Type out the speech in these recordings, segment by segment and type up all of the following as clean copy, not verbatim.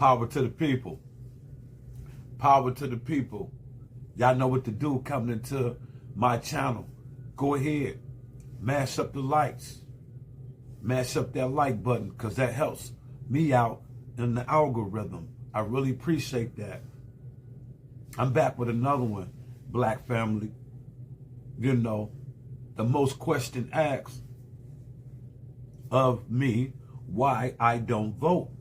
Power to the people. Power to the people. Y'all know what to do coming into my channel. Go ahead. Mash up the likes. Mash up that like button because that helps me out in the algorithm. I really appreciate that. I'm back with another one, Black family. You know, the most question asked of me, why I don't vote.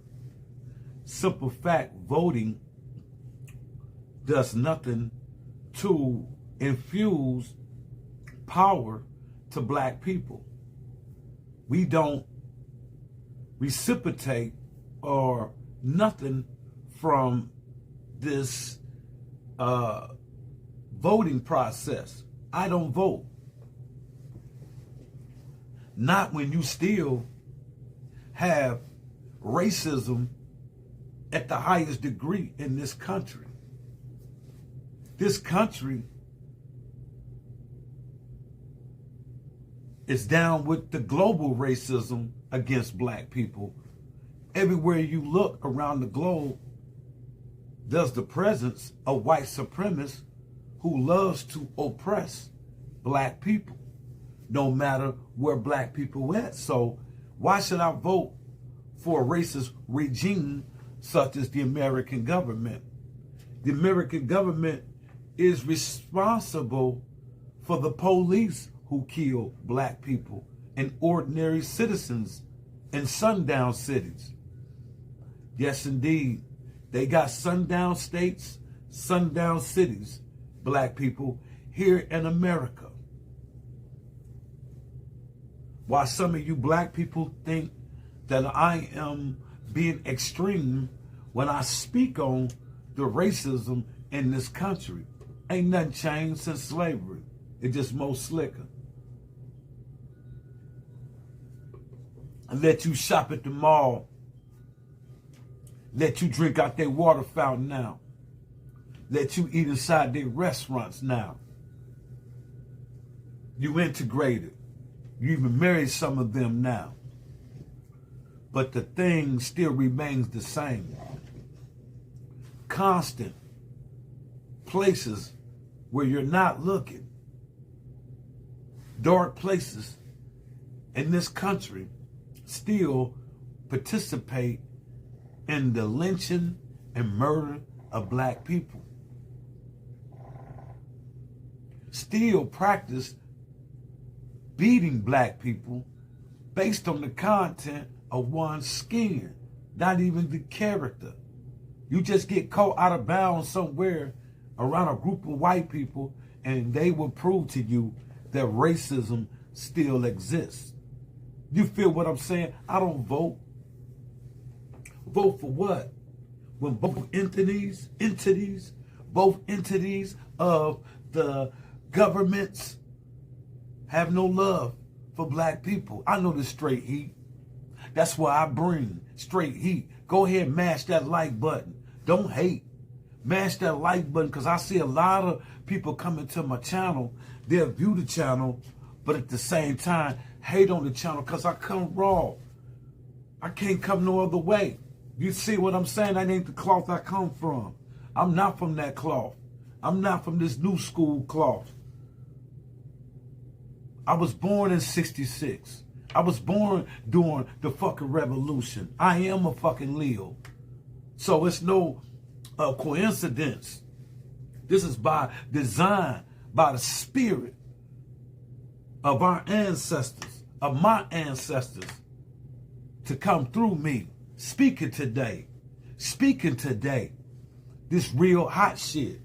Simple fact, voting does nothing to infuse power to black people. We don't reciprocate or nothing from this voting process. I don't vote. Not when you still have racism at the highest degree in this country. This country is down with the global racism against black people. Everywhere you look around the globe, there's the presence of white supremacists who loves to oppress black people, no matter where black people at. So why should I vote for a racist regime such as the American government? The American government is responsible for the police who kill black people and ordinary citizens in sundown cities. Yes, indeed. They got sundown states, sundown cities, black people, here in America. While some of you black people think that I am being extreme when I speak on the racism in this country. Ain't nothing changed since slavery. It's just more slicker. I let you shop at the mall. Let you drink out their water fountain now. Let you eat inside their restaurants now. You integrated. You even married some of them now. But the thing still remains the same. Constant places where you're not looking. Dark places in this country still participate in the lynching and murder of black people. Still practice beating black people based on the content of one's skin, not even the character. You just get caught out of bounds somewhere around a group of white people and they will prove to you that racism still exists. You feel what I'm saying? I don't vote. Vote for what? When both entities of the governments have no love for black people. I know the straight heat. That's why I bring straight heat. Go ahead and mash that like button. Don't hate. Mash that like button because I see a lot of people coming to my channel. They'll view the channel, but at the same time, hate on the channel because I come raw. I can't come no other way. You see what I'm saying? That ain't the cloth I come from. I'm not from that cloth. I'm not from this new school cloth. I was born in '66. I was born during the fucking revolution. I am a fucking Leo. So it's no coincidence. This is by design, by the spirit of our ancestors, of my ancestors, to come through me. Speaking today. This real hot shit.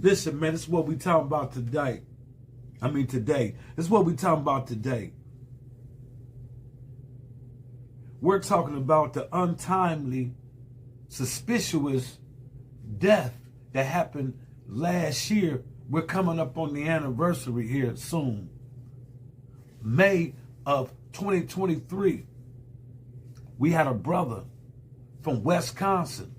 Listen, man, this is what we talking about today. Today. This is what we talking about today. We're talking about the untimely, suspicious death that happened last year. We're coming up on the anniversary here soon. May of 2023. We had a brother from Wisconsin.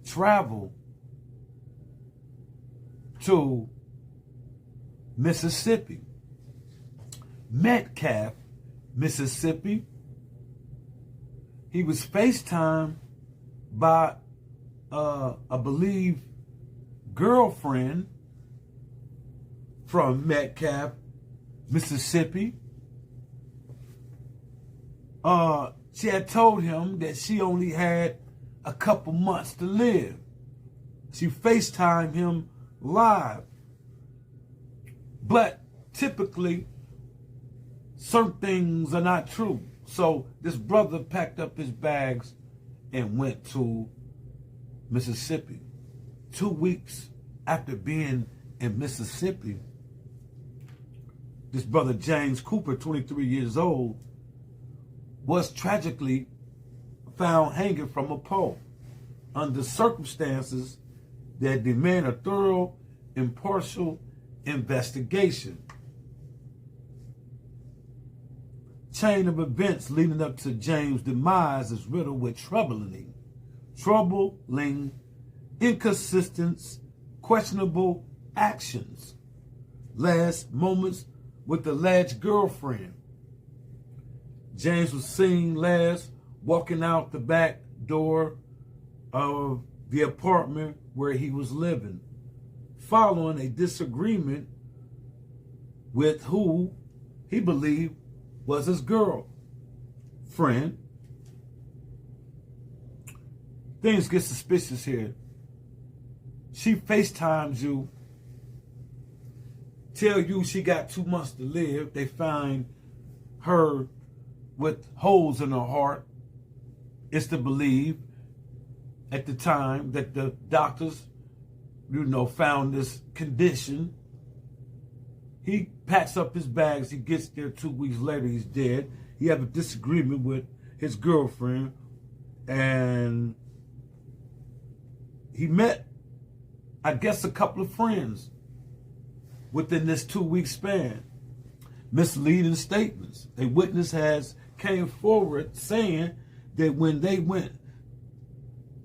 Travel to Mississippi Metcalf, Mississippi. He was FaceTimed by, I believe, girlfriend from Metcalf, Mississippi. She had told him that she only had a couple months to live. She FaceTimed him live. But typically, certain things are not true. So this brother packed up his bags and went to Mississippi. 2 weeks after being in Mississippi, this brother James Cooper, 23 years old, was tragically found hanging from a pole under circumstances that demand a thorough, impartial investigation. Chain of events leading up to James' demise is riddled with troubling, inconsistent, questionable actions. Last moments with the alleged girlfriend. James was seen last walking out the back door of the apartment where he was living, following a disagreement with who he believed was his girlfriend. Things get suspicious here. She FaceTimes you, tell you she got 2 months to live. They find her with holes in her heart. It's to believe at the time that the doctors, found this condition. He packs up his bags. He gets there 2 weeks later. He's dead. He had a disagreement with his girlfriend, and he met, I guess, a couple of friends within this 2 week span. Misleading statements. A witness came forward saying that when they went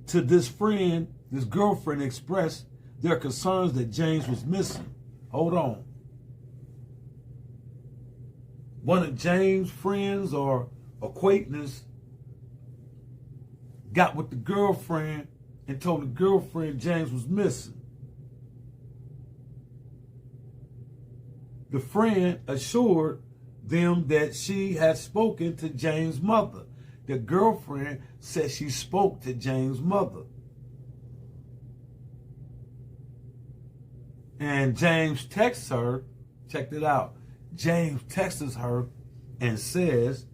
to this friend, this girlfriend expressed their concerns that James was missing. Hold on. One of James' friends or acquaintance got with the girlfriend and told the girlfriend James was missing. The friend assured them that she had spoken to James' mother. The girlfriend said she spoke to James' mother. And James texts her, check it out. James texts her and says,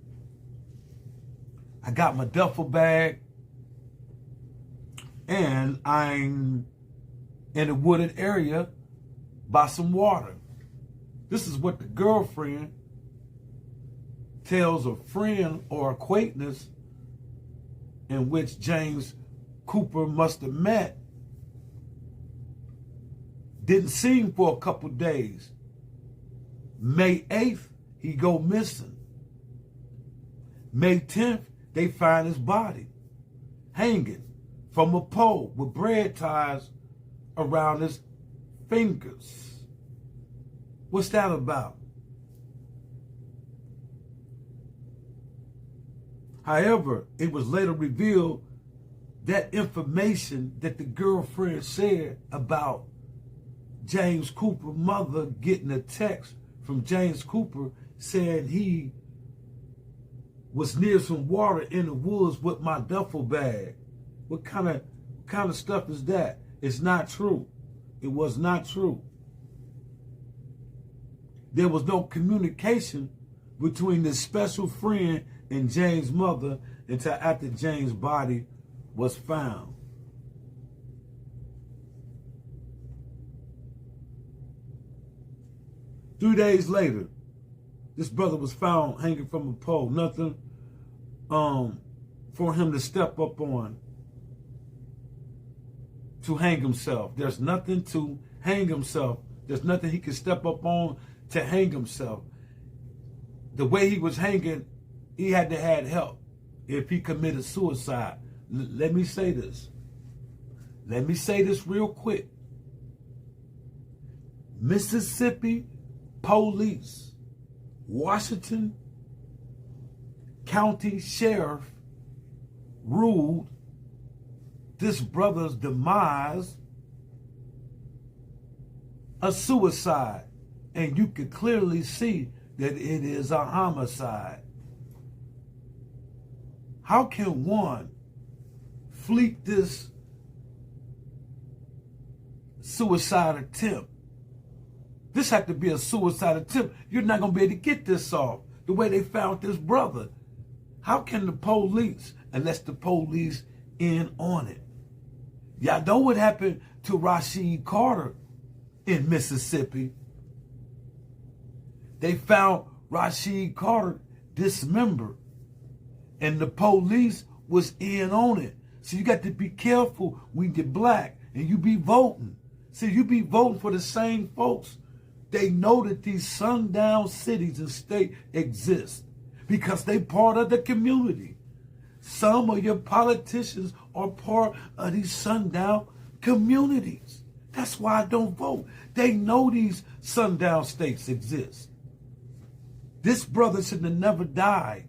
I got my duffel bag and I'm in a wooded area by some water. This is what the girlfriend tells a friend or acquaintance in which James Cooper must have met. Didn't see him for a couple days. May 8th, he go missing. May 10th, they find his body hanging from a pole with bread ties around his fingers. What's that about? However, it was later revealed that information that the girlfriend shared about James Cooper's mother getting a text from James Cooper saying he was near some water in the woods with my duffel bag. What kind of stuff is that? It's not true. It was not true. There was no communication between this special friend and James' mother until after James' body was found. Three days later, this brother was found hanging from a pole. Nothing for him to step up on to hang himself. There's nothing to hang himself. There's nothing he can step up on to hang himself. The way he was hanging, he had to have help if he committed suicide. Let me say this. Let me say this real quick. Mississippi police Washington County Sheriff ruled this brother's demise a suicide, and you can clearly see that it is a homicide. How can one fleet this suicide attempt? This had to be a suicide attempt. You're not going to be able to get this off the way they found this brother. How can the police, unless the police in on it? Y'all know what happened to Rashid Carter in Mississippi. They found Rashid Carter dismembered, and the police was in on it. So you got to be careful when you're black and you be voting. See, you be voting for the same folks. They know that these sundown cities and states exist because they part of the community. Some of your politicians are part of these sundown communities. That's why I don't vote. They know these sundown states exist. This brother should have never died.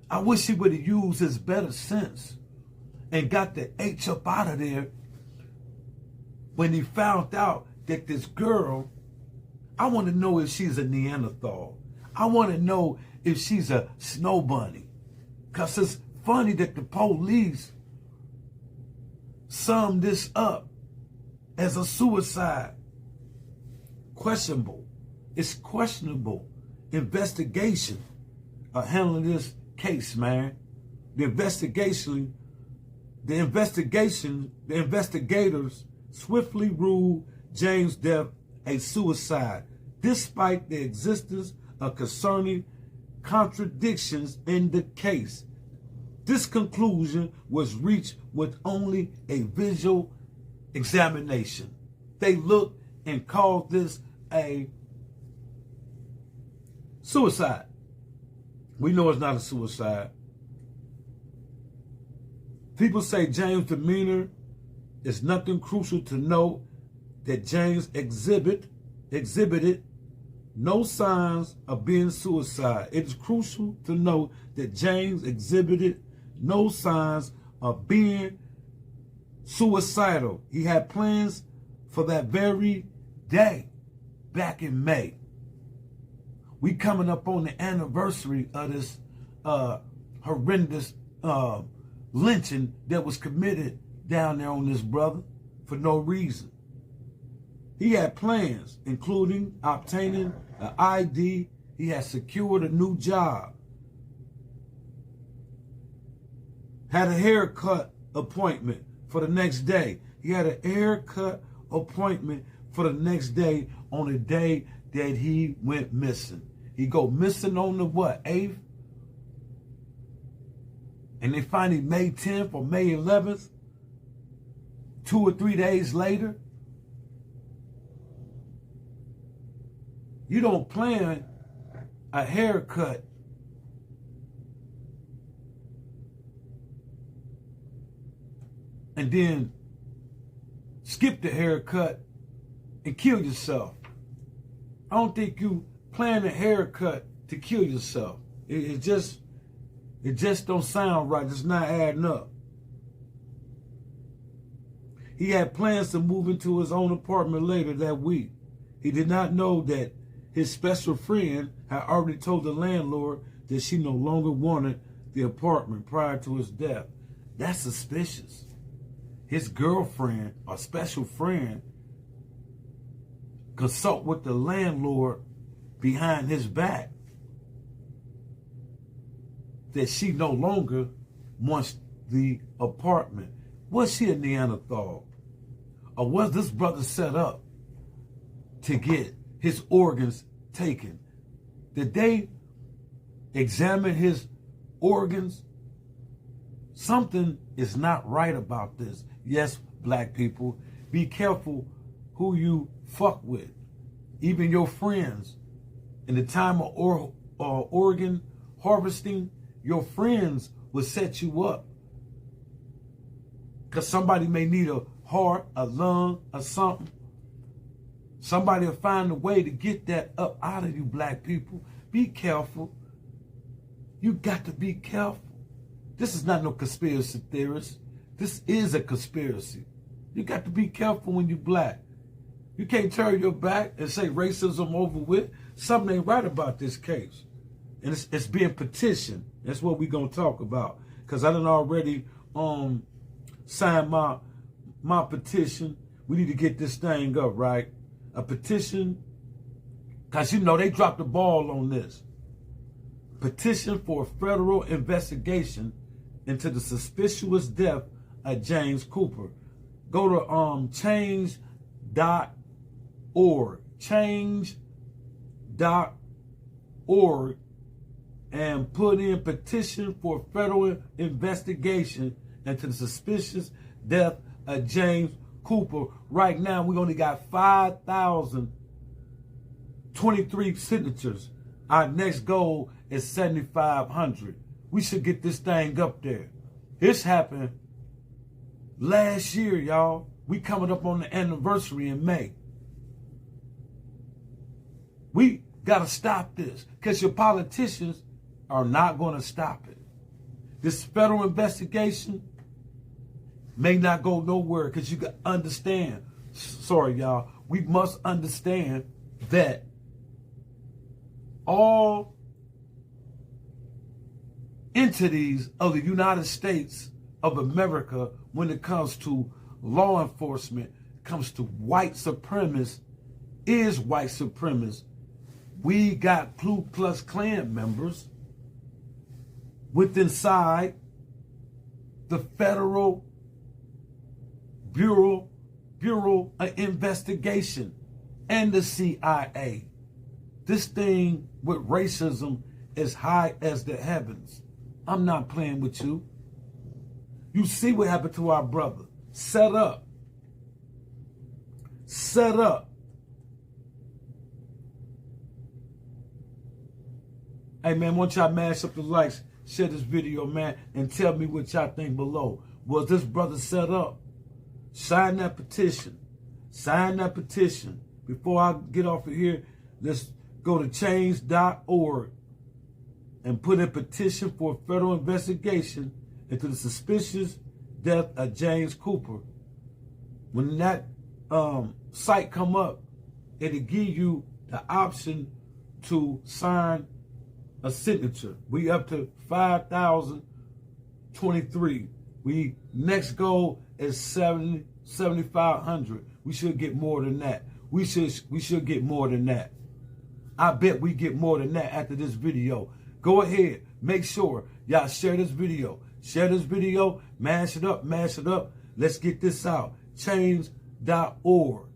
I wish he would have used his better sense and got the H up out of there when he found out that this girl, I want to know if she's a Neanderthal. I want to know if she's a snow bunny. Because it's funny that the police summed this up as a suicide. Questionable. It's questionable investigation of handling this case, man. The investigators swiftly ruled James' death a suicide, despite the existence of concerning contradictions in the case. This conclusion was reached with only a visual examination. They looked and called this a suicide. We know it's not a suicide. People say James' demeanor is nothing crucial to note that James exhibited no signs of being suicide. It is crucial to note that James exhibited no signs of being suicidal. He had plans for that very day back in May. We coming up on the anniversary of this horrendous lynching that was committed down there on this brother for no reason. He had plans, including obtaining an ID. He had secured a new job. Had a haircut appointment for the next day. He had a haircut appointment for the next day on the day that he went missing. He go missing on the what, 8th? And they find him May 10th or May 11th, 2 or 3 days later. You don't plan a haircut and then skip the haircut and kill yourself. I don't think you plan a haircut to kill yourself. It just don't sound right. It's not adding up. He had plans to move into his own apartment later that week. He did not know that his special friend had already told the landlord that she no longer wanted the apartment prior to his death. That's suspicious. His girlfriend or special friend consult with the landlord behind his back that she no longer wants the apartment. Was she a Neanderthal? Or was this brother set up to get his organs taken? Did they examine his organs? Something is not right about this. Yes, black people, be careful who you fuck with. Even your friends. In the time of organ harvesting, your friends will set you up. Because somebody may need a heart, a lung, or something. Somebody will find a way to get that up out of you, black people. Be careful. You got to be careful. This is not no conspiracy theorist. This is a conspiracy. You got to be careful when you black. You can't turn your back and say racism over with. Something ain't right about this case. And it's being petitioned. That's what we're going to talk about. Because I done already signed my petition. We need to get this thing up, right? A petition, because you know they dropped the ball on this. Petition for a federal investigation into the suspicious death of James Cooper. Go to change.org. Change.org and put in petition for federal investigation into the suspicious death of James Cooper. Right now, we only got 5,023 signatures. Our next goal is 7,500. We should get this thing up there. This happened last year, y'all. We coming up on the anniversary in May. We got to stop this because your politicians are not going to stop it. This federal investigation may not go nowhere because you got to understand. Sorry, y'all. We must understand that all entities of the United States of America, when it comes to law enforcement, comes to white supremacists, is white supremacists. We got Ku Klux Klan members within inside the Federal Bureau of Investigation and the CIA. This thing with racism is high as the heavens. I'm not playing with you. You see what happened to our brother. Set up. Set up. Hey, man, once y'all mash up the likes, share this video, man, and tell me what y'all think below. Was this brother set up? Sign that petition. Sign that petition. Before I get off of here, let's go to change.org and put a petition for a federal investigation into the suspicious death of James Cooper. When that site come up, it'll give you the option to sign a signature. We up to 5,023. We next goal is 7,500. We should get more than that. We should get more than that. I bet we get more than that after this video. Go ahead, make sure y'all share this video. Share this video, mash it up, mash it up. Let's get this out. Change.org.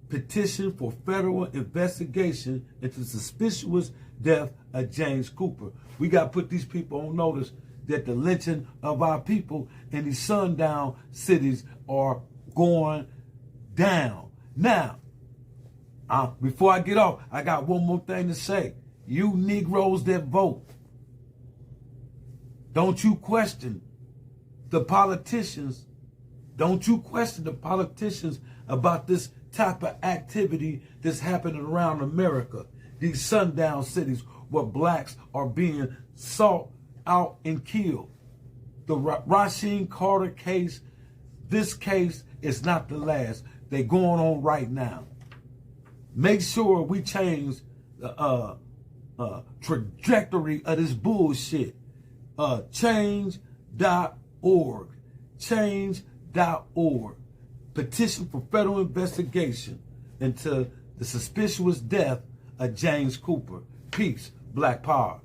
Petition for federal investigation into the suspicious death of James Cooper. We got to put these people on notice that the lynching of our people in these sundown cities are going down. Now, before I get off, I got one more thing to say. You Negroes that vote, don't you question the politicians. Don't you question the politicians about this type of activity that's happening around America. These sundown cities where blacks are being sought out and killed. The Rasheen Carter case, this case is not the last. They're going on right now. Make sure we change the trajectory of this bullshit. Change.org. Change.org. Petition for federal investigation into the suspicious death of James Cooper. Peace. Black power.